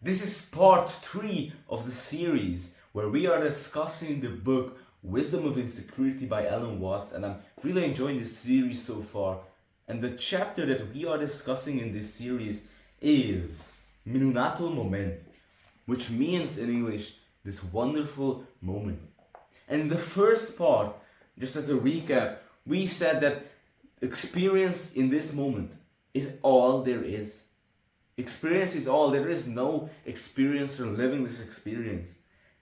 This is part 3 of the series where we are discussing the book Wisdom of Insecurity by Alan Watts, and I'm really enjoying this series so far. And the chapter that we are discussing in this series is Minunatul Moment, which means in English, this wonderful moment. And in the first part, just as a recap, we said that experience in this moment is all there is. Experience is all. There is no experiencer living this experience.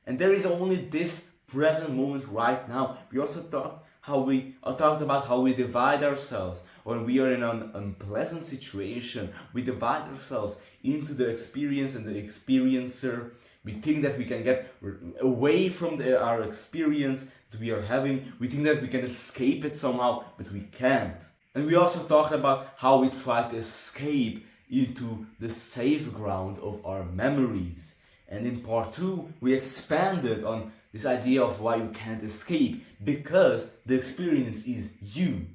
And there is only this present moment right now. We also talked about how we divide ourselves. When we are in an unpleasant situation, we divide ourselves into the experience and the experiencer. We think that we can get away from our experience that we are having. We think that we can escape it somehow, but we can't. And we also talked about how we try to escape into the safe ground of our memories. And in part 2, we expanded on this idea of why you can't escape, because the experience is you.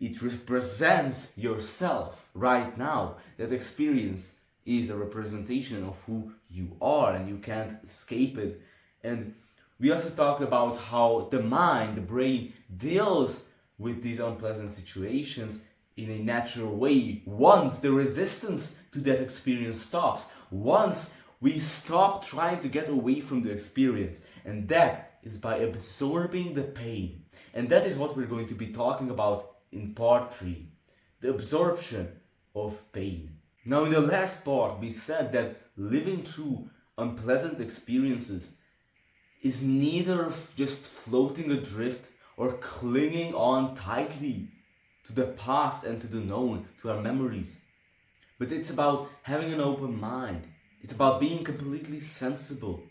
It represents yourself right now. That experience is a representation of who you are, and you can't escape it. And we also talked about how the mind, the brain, deals with these unpleasant situations in a natural way once the resistance to that experience stops, once we stop trying to get away from the experience, and that is by absorbing the pain. And that is what we're going to be talking about in part 3, the absorption of pain. Now in the last part we said that living through unpleasant experiences is neither just floating adrift or clinging on tightly to the past and to the known, to our memories. But it's about having an open mind. It's about being completely sensible.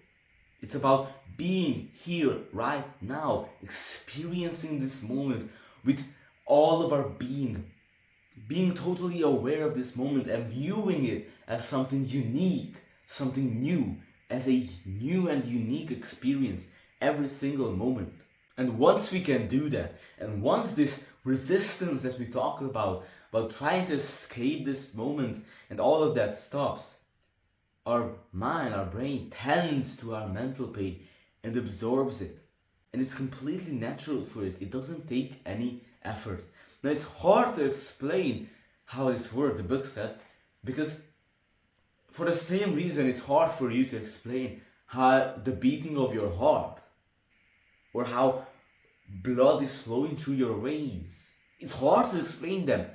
It's about being here right now, experiencing this moment with all of our being totally aware of this moment and viewing it as something unique, something new, as a new and unique experience every single moment. And once we can do that, and once this resistance that we talk about trying to escape this moment and all of that stops, our mind, our brain tends to our mental pain and absorbs it. And it's completely natural for it. It doesn't take any effort. Now it's hard to explain how this works, the book said, because for the same reason it's hard for you to explain how the beating of your heart or how blood is flowing through your veins. It's hard to explain them,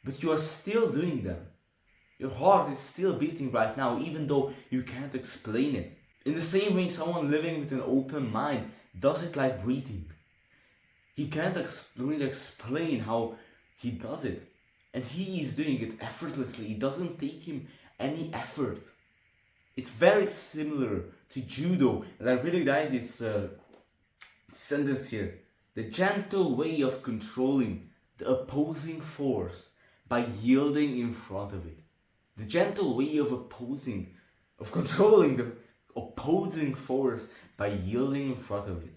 but you are still doing them. Your heart is still beating right now, even though you can't explain it. In the same way, someone living with an open mind does it like breathing. He can't really explain how he does it, and he is doing it effortlessly. It doesn't take him any effort. It's very similar to judo, and I really like this sentence here: the gentle way of controlling the opposing force by yielding in front of it. The gentle way of controlling the opposing force by yielding in front of it.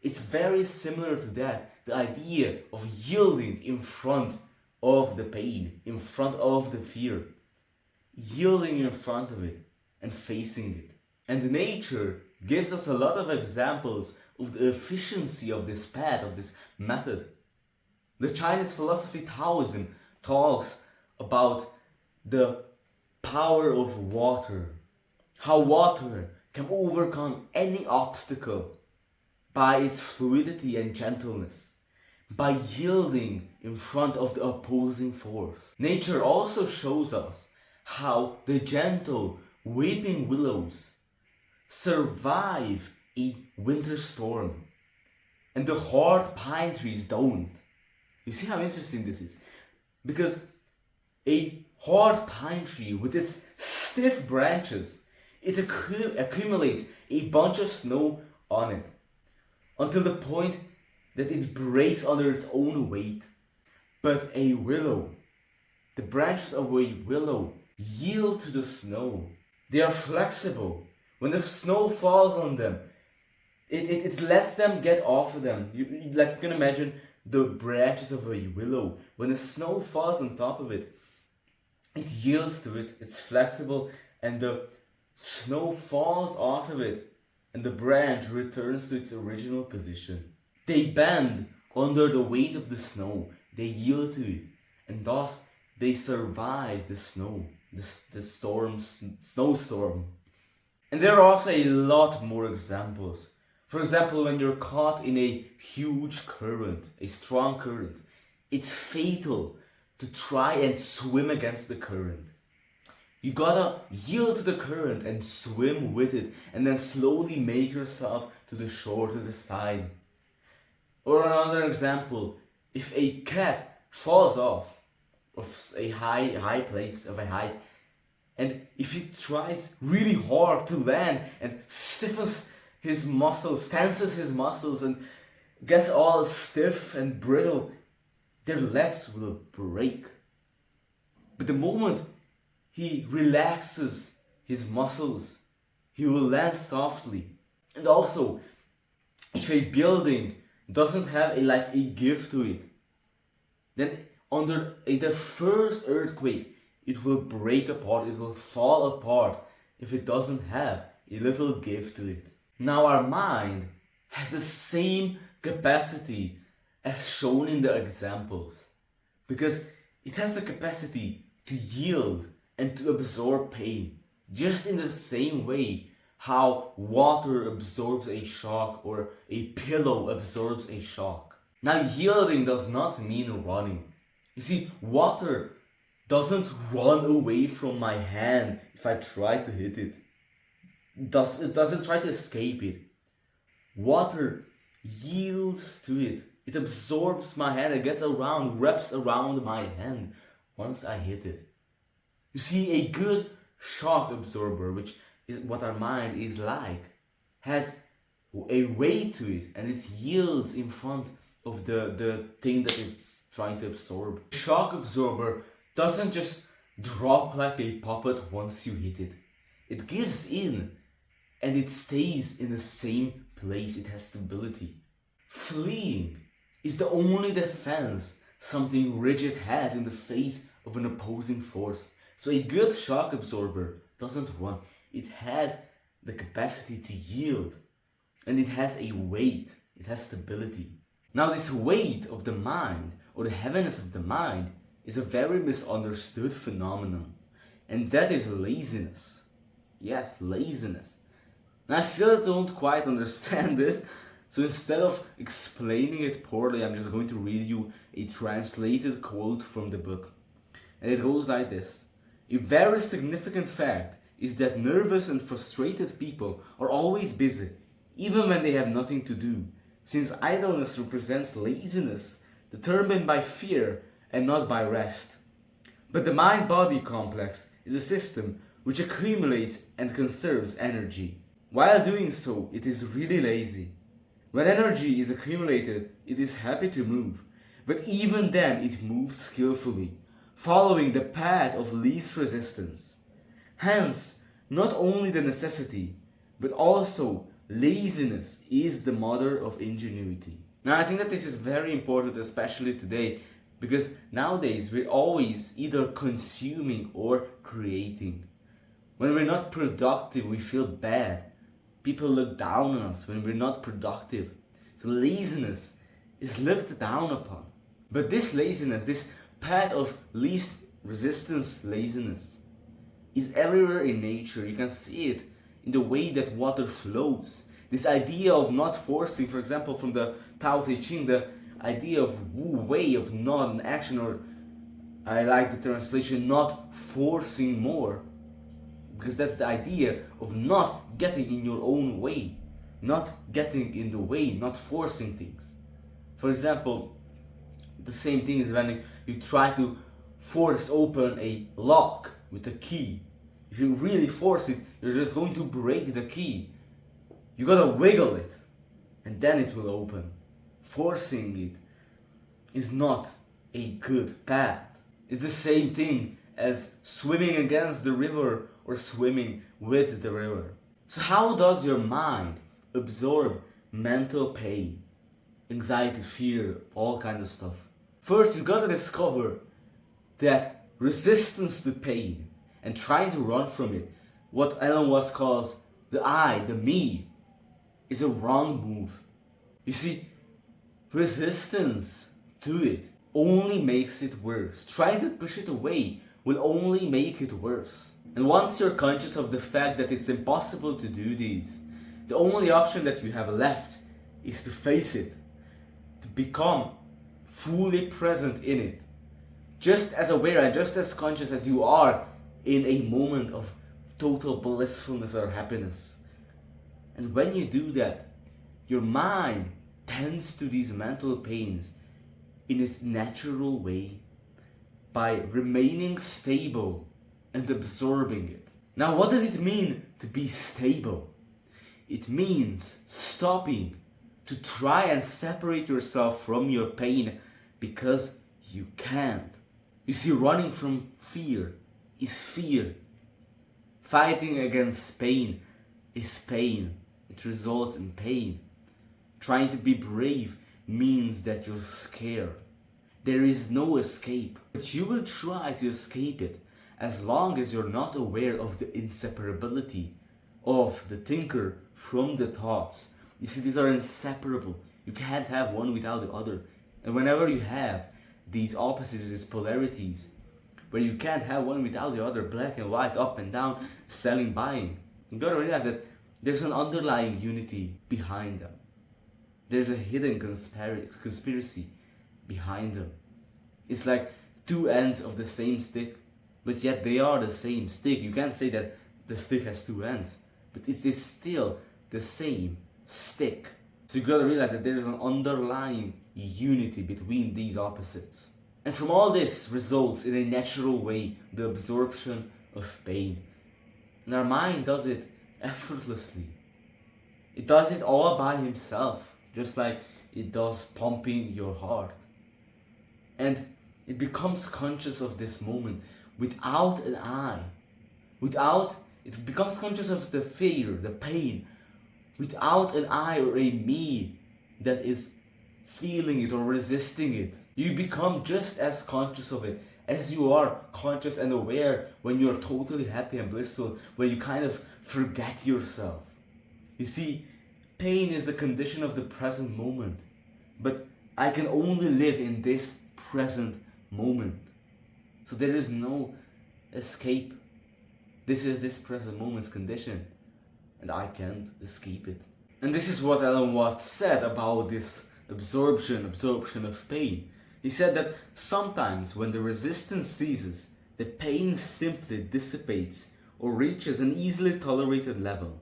It's very similar to that, the idea of yielding in front of the pain, in front of the fear. Yielding in front of it and facing it. And nature gives us a lot of examples of the efficiency of this path, of this method. The Chinese philosophy Taoism talks about the power of water, how water can overcome any obstacle by its fluidity and gentleness, by yielding in front of the opposing force. Nature also shows us how the gentle weeping willows survive a winter storm and the hard pine trees don't. You see how interesting this is? Because a hard pine tree with its stiff branches, it accumulates a bunch of snow on it until the point that it breaks under its own weight. But a willow, the branches of a willow yield to the snow. They are flexible. When the snow falls on them, it lets them get off of them. You can imagine the branches of a willow. When the snow falls on top of it, it yields to it, it's flexible, and the Snow falls off of it and the branch returns to its original position. They bend under the weight of the snow, they yield to it, and thus they survive the snow, the snowstorm. And there are also a lot more examples. For example, when you're caught in a huge current, a strong current, it's fatal to try and swim against the current. You gotta yield to the current and swim with it, and then slowly make yourself to the shore, to the side. Or another example, if a cat falls off of a high place, of a height, and if he tries really hard to land and stiffens his muscles, tenses his muscles, and gets all stiff and brittle, their legs will break. But the moment he relaxes his muscles, he will land softly. And also, if a building doesn't have a give to it, then under the first earthquake, it will break apart, it will fall apart if it doesn't have a little give to it. Now our mind has the same capacity as shown in the examples, because it has the capacity to yield and to absorb pain, just in the same way how water absorbs a shock or a pillow absorbs a shock. Now yielding does not mean running. You see, water doesn't run away from my hand if I try to hit it. It doesn't try to escape it. Water yields to it. It absorbs my hand, it gets around, wraps around my hand once I hit it. You see, a good shock absorber, which is what our mind is like, has a weight to it and it yields in front of the thing that it's trying to absorb. Shock absorber doesn't just drop like a puppet once you hit it. It gives in and it stays in the same place. It has stability. Fleeing is the only defense something rigid has in the face of an opposing force. So a good shock absorber doesn't run. It has the capacity to yield and it has a weight. It has stability. Now this weight of the mind or the heaviness of the mind is a very misunderstood phenomenon, and that is laziness. Yes, laziness. And I still don't quite understand this, so instead of explaining it poorly, I'm just going to read you a translated quote from the book. And it goes like this. A very significant fact is that nervous and frustrated people are always busy, even when they have nothing to do, since idleness represents laziness, determined by fear and not by rest. But the mind-body complex is a system which accumulates and conserves energy. While doing so, it is really lazy. When energy is accumulated, it is happy to move, but even then it moves skillfully, following the path of least resistance. Hence, not only the necessity, but also laziness is the mother of ingenuity. Now I think that this is very important, especially today, because nowadays we're always either consuming or creating. When we're not productive, we feel bad. People look down on us when we're not productive. So laziness is looked down upon. But this laziness, this path of least resistance laziness, is everywhere in nature. You can see it in the way that water flows. This idea of not forcing, for example, from the Tao Te Ching, the idea of Wu Wei, of non-action, or I like the translation, not forcing more. Because that's the idea of not getting in your own way, not getting in the way, not forcing things. For example, the same thing is when you try to force open a lock with a key. If you really force it, you're just going to break the key. You gotta wiggle it, and then it will open. Forcing it is not a good path. It's the same thing as swimming against the river or swimming with the river. So how does your mind absorb mental pain, anxiety, fear, all kinds of stuff? First, you gotta discover that resistance to pain and trying to run from it what Alan Watts calls the I, the me, is a wrong move. You see, resistance to it only makes it worse. Trying to push it away will only make it worse. And once you're conscious of the fact that it's impossible to do these, the only option that you have left is to face it, to become fully present in it, just as aware and just as conscious as you are in a moment of total blissfulness or happiness. And when you do that, your mind tends to these mental pains in its natural way by remaining stable and absorbing it. Now, what does it mean to be stable? It means stopping to try and separate yourself from your pain because you can't. You see, running from fear is fear. Fighting against pain is pain. It results in pain. Trying to be brave means that you're scared. There is no escape, but you will try to escape it as long as you're not aware of the inseparability of the thinker from the thoughts. You see, these are inseparable. You can't have one without the other. And whenever you have these opposites, these polarities, where you can't have one without the other, black and white, up and down, selling, buying, you gotta realize that there's an underlying unity behind them. There's a hidden conspiracy behind them. It's like two ends of the same stick, but yet they are the same stick. You can't say that the stick has two ends, but it is still the same stick. So you gotta realize that there is an underlying unity between these opposites. And from all this results in a natural way the absorption of pain. And our mind does it effortlessly. It does it all by himself, just like it does pumping your heart. And it becomes conscious of this moment without an I. It becomes conscious of the fear, the pain, without an I or a me that is feeling it or resisting it. You become just as conscious of it as you are conscious and aware when you're totally happy and blissful, where you kind of forget yourself. You see, pain is the condition of the present moment, but I can only live in this present moment. So there is no escape. This is this present moment's condition, and I can't escape it. And this is what Alan Watts said about this absorption of pain. He said that sometimes when the resistance ceases, the pain simply dissipates or reaches an easily tolerated level.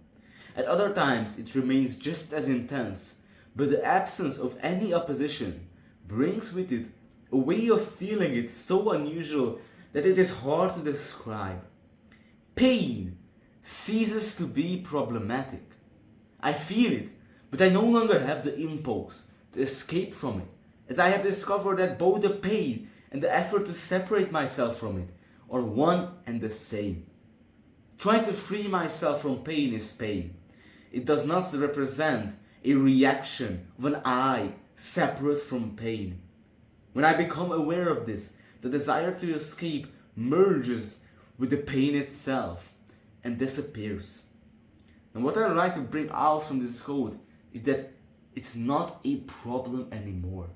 At other times it remains just as intense, but the absence of any opposition brings with it a way of feeling it so unusual that it is hard to describe. Pain ceases to be problematic. I feel it, but I no longer have the impulse to escape from it, as I have discovered that both the pain and the effort to separate myself from it are one and the same. Trying to free myself from pain is pain. It does not represent a reaction of an I separate from pain. When I become aware of this, the desire to escape merges with the pain itself and disappears. And what I would like to bring out from this quote is that it's not a problem anymore.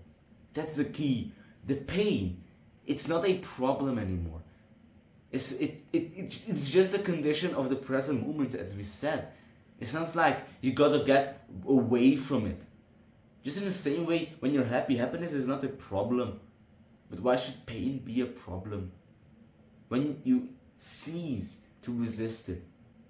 That's the key. The pain, it's not a problem anymore. It's just a condition of the present moment, as we said. It's not like you gotta get away from it. Just in the same way, when you're happy, happiness is not a problem. But why should pain be a problem? When you cease to resist it,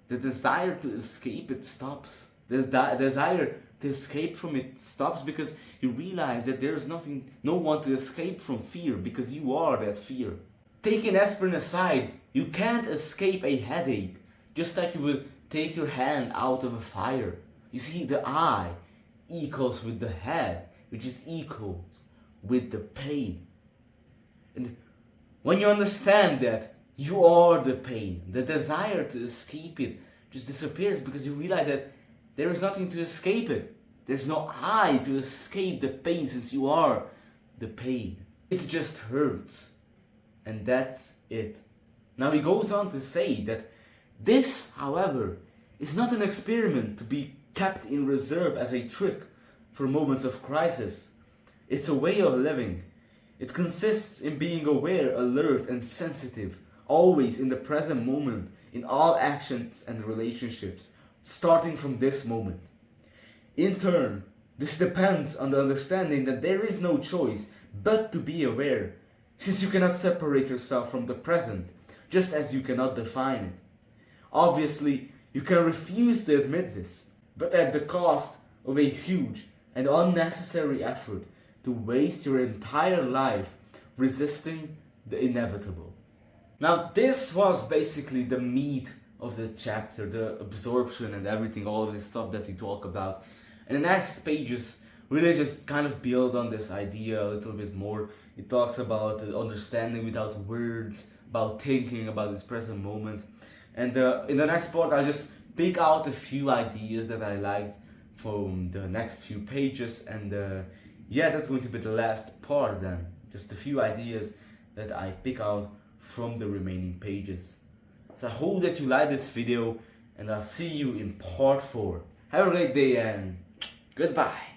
the desire to escape it stops. The desire to escape from it stops because you realize that there is no one to escape from fear, because you are that fear. Taking aspirin aside, you can't escape a headache, just like you would take your hand out of a fire. You see, the I equals with the head, which is equals with the pain. And when you understand that you are the pain, the desire to escape it just disappears because you realize that there is nothing to escape it. There's no I to escape the pain, since you are the pain. It just hurts. And that's it. Now he goes on to say that This, however, is not an experiment to be kept in reserve as a trick for moments of crisis. It's a way of living. It consists in being aware, alert, and sensitive, always in the present moment, in all actions and relationships, starting from this moment. In turn, this depends on the understanding that there is no choice but to be aware, since you cannot separate yourself from the present, just as you cannot define it. Obviously, you can refuse to admit this, but at the cost of a huge and unnecessary effort to waste your entire life resisting the inevitable. Now, this was basically the meat of the chapter, the absorption and everything, all of this stuff that we talk about. And the next pages really just kind of build on this idea a little bit more. It talks about understanding without words, about thinking about this present moment. And in the next part, I'll just pick out a few ideas that I liked from the next few pages. And yeah, that's going to be the last part then. Just a few ideas that I pick out from the remaining pages. So I hope that you like this video, and I'll see you in part 4. Have a great day and goodbye.